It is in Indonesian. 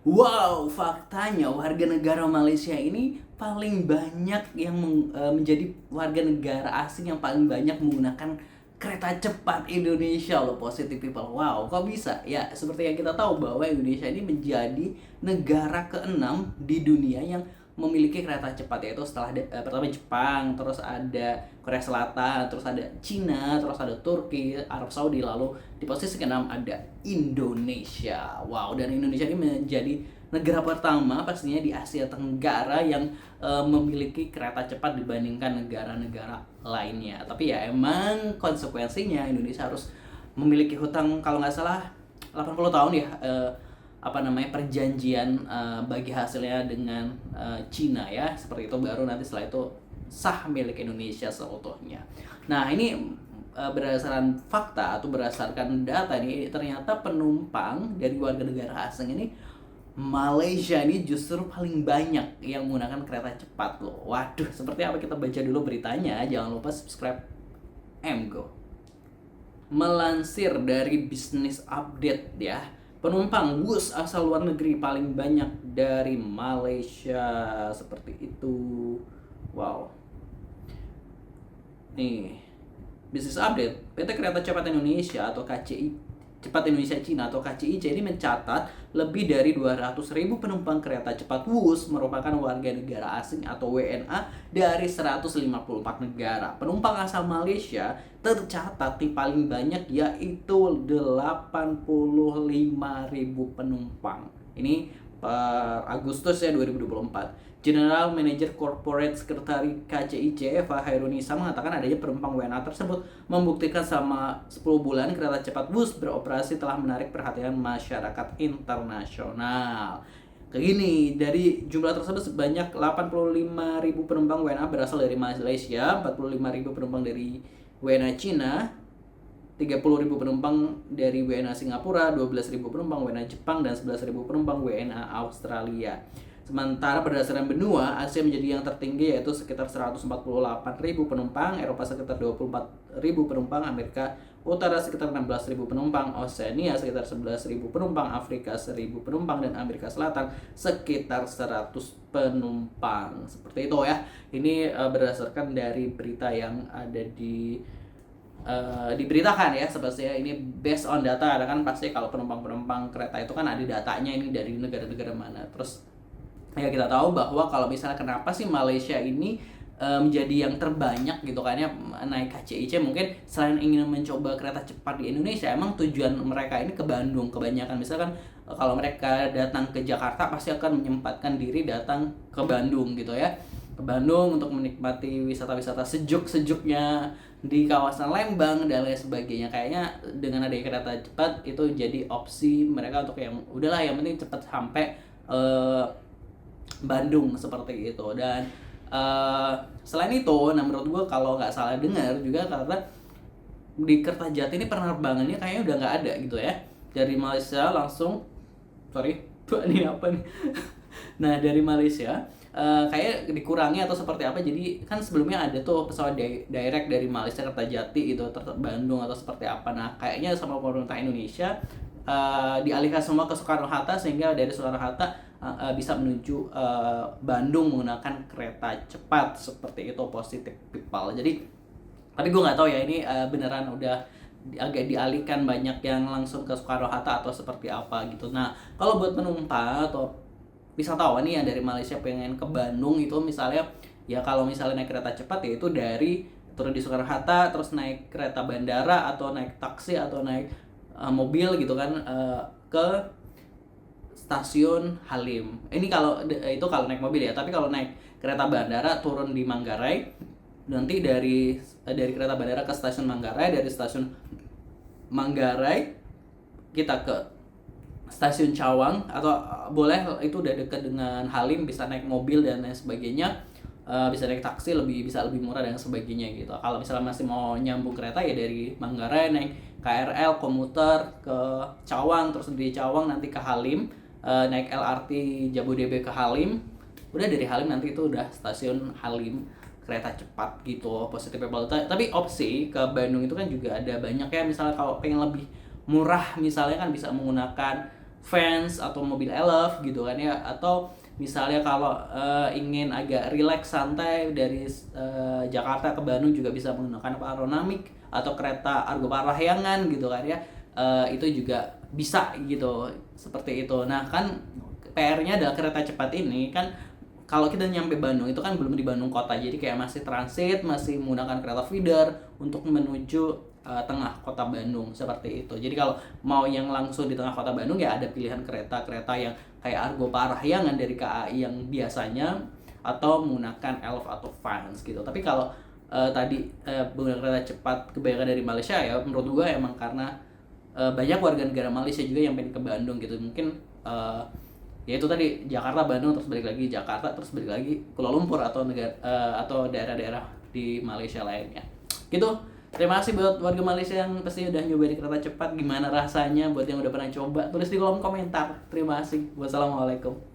Wow, faktanya warga negara Malaysia ini paling banyak yang menjadi warga negara asing yang paling banyak menggunakan kereta cepat Indonesia loh, positive people. Wow, kok bisa? Ya, seperti yang kita tahu bahwa Indonesia ini menjadi negara keenam di dunia yang memiliki kereta cepat, yaitu setelah pertama Jepang, terus ada Korea Selatan, terus ada Cina, terus ada Turki, Arab Saudi, lalu di posisi keenam ada Indonesia. Wow, dan Indonesia ini menjadi negara pertama pastinya di Asia Tenggara yang memiliki kereta cepat dibandingkan negara-negara lainnya. Tapi ya emang konsekuensinya Indonesia harus memiliki hutang kalau nggak salah 80 tahun ya, perjanjian bagi hasilnya dengan Cina ya, seperti itu, baru nanti setelah itu sah milik Indonesia seutuhnya. Nah, ini berdasarkan fakta atau berdasarkan data ini, ternyata penumpang dari warga negara asing ini Malaysia ini justru paling banyak yang menggunakan kereta cepat loh. Waduh, seperti apa, kita baca dulu beritanya. Jangan lupa subscribe Mgo. Melansir dari Business Update ya, penumpang bus asal luar negeri paling banyak dari Malaysia, seperti itu. Wow. Nih, Business Update, PT Kereta Cepat Indonesia atau KCI, Cepat Indonesia Cina atau KCIC ini mencatat lebih dari 200.000 penumpang kereta cepat WUS merupakan warga negara asing atau WNA dari 154 negara. Penumpang asal Malaysia tercatat di paling banyak, yaitu 85.000 penumpang. Ini per Agustus ya 2024. General Manager Corporate Secretary KCIC Eva Hairunisa mengatakan adanya penumpang WNA tersebut membuktikan selama 10 bulan kereta cepat WUS beroperasi telah menarik perhatian masyarakat internasional. Kayak gini, dari jumlah tersebut sebanyak 85.000 penumpang WNA berasal dari Malaysia, 45.000 penumpang dari WNA Cina, 30.000 penumpang dari WNA Singapura, 12.000 penumpang WNA Jepang, dan 11.000 penumpang WNA Australia. Sementara berdasarkan benua, Asia menjadi yang tertinggi, yaitu sekitar 148.000 penumpang, Eropa sekitar 24.000 penumpang, Amerika Utara sekitar 16.000 penumpang, Oseania sekitar 11.000 penumpang, Afrika 1.000 penumpang, dan Amerika Selatan sekitar 100 penumpang. Seperti itu ya. Ini berdasarkan dari berita yang ada diberitakan ya, sepertinya ini based on data. Ada kan pasti kalau penumpang kereta itu kan ada datanya, ini dari negara-negara mana. Terus ya kita tahu bahwa kalau misalnya kenapa sih Malaysia ini menjadi yang terbanyak gitu kan ya naik KCIC, mungkin selain ingin mencoba kereta cepat di Indonesia, emang tujuan mereka ini ke Bandung kebanyakan. Misalkan kalau mereka datang ke Jakarta pasti akan menyempatkan diri datang ke Bandung gitu ya, ke Bandung untuk menikmati wisata-wisata sejuk-sejuknya di kawasan Lembang dan lain sebagainya. Kayaknya dengan adanya kereta cepat itu jadi opsi mereka untuk yang udahlah yang penting cepat sampai Bandung, seperti itu. Dan selain itu, nah menurut gue kalau nggak salah dengar juga, karena di Kertajati ini penerbangannya kayaknya udah nggak ada gitu ya, dari Malaysia langsung, sorry tuh ini apa nih. Nah, dari Malaysia kayak dikurangi atau seperti apa. Jadi kan sebelumnya ada tuh pesawat direct dari Malaysia Kertajati itu Bandung atau seperti apa. Nah, kayaknya sama pemerintah Indonesia dialihkan semua ke Soekarno-Hatta, sehingga dari Soekarno-Hatta bisa menuju Bandung menggunakan kereta cepat, seperti itu, positive people. Jadi tapi gue nggak tahu ya ini beneran udah agak dialihkan banyak yang langsung ke Soekarno-Hatta atau seperti apa gitu. Nah, kalau buat penumpang atau wisatawan nih yang dari Malaysia pengen ke Bandung itu, misalnya ya kalau misalnya naik kereta cepat ya itu dari turun di Soekarno-Hatta terus naik kereta bandara atau naik taksi atau naik mobil gitu kan ke stasiun Halim. Ini kalau itu kalau naik mobil ya. Tapi kalau naik kereta bandara turun di Manggarai, nanti dari kereta bandara ke stasiun Manggarai, dari stasiun Manggarai kita ke stasiun Cawang, atau boleh itu udah dekat dengan Halim bisa naik mobil dan lain sebagainya. Bisa naik taksi bisa lebih murah dan sebagainya gitu. Kalau misalnya masih mau nyambung kereta ya dari Manggarai naik KRL komuter ke Cawang, terus dari Cawang nanti ke Halim, naik LRT Jabodebek ke Halim. Udah dari Halim nanti itu udah stasiun Halim kereta cepat gitu, positive people. Tapi opsi ke Bandung itu kan juga ada banyak ya. Misalnya kalau pengen lebih murah misalnya kan bisa menggunakan Vans atau mobil Elf gitu kan ya, atau misalnya kalau ingin agak rileks santai dari Jakarta ke Bandung juga bisa menggunakan Paronamik atau kereta Argo Parahyangan gitu kan ya. Itu juga bisa gitu, seperti itu. Nah kan PR-nya adalah kereta cepat ini kan, kalau kita nyampe Bandung itu kan belum di Bandung kota, jadi kayak masih transit, masih menggunakan kereta feeder untuk menuju tengah kota Bandung, seperti itu. Jadi kalau mau yang langsung di tengah kota Bandung ya ada pilihan kereta-kereta yang kayak Argo Parahyangan dari KAI yang biasanya, atau menggunakan Elf atau Vans gitu. Tapi kalau tadi menggunakan kereta cepat kebanyakan dari Malaysia ya, menurut gua emang karena banyak warga negara Malaysia juga yang pengen ke Bandung gitu. Mungkin ya itu tadi, Jakarta Bandung terus balik lagi, Jakarta terus balik lagi Kuala Lumpur atau negara atau daerah-daerah di Malaysia lainnya gitu. Terima kasih buat warga Malaysia yang pasti udah nyobain kereta cepat. Gimana rasanya buat yang udah pernah coba, tulis di kolom komentar. Terima kasih. Wassalamualaikum.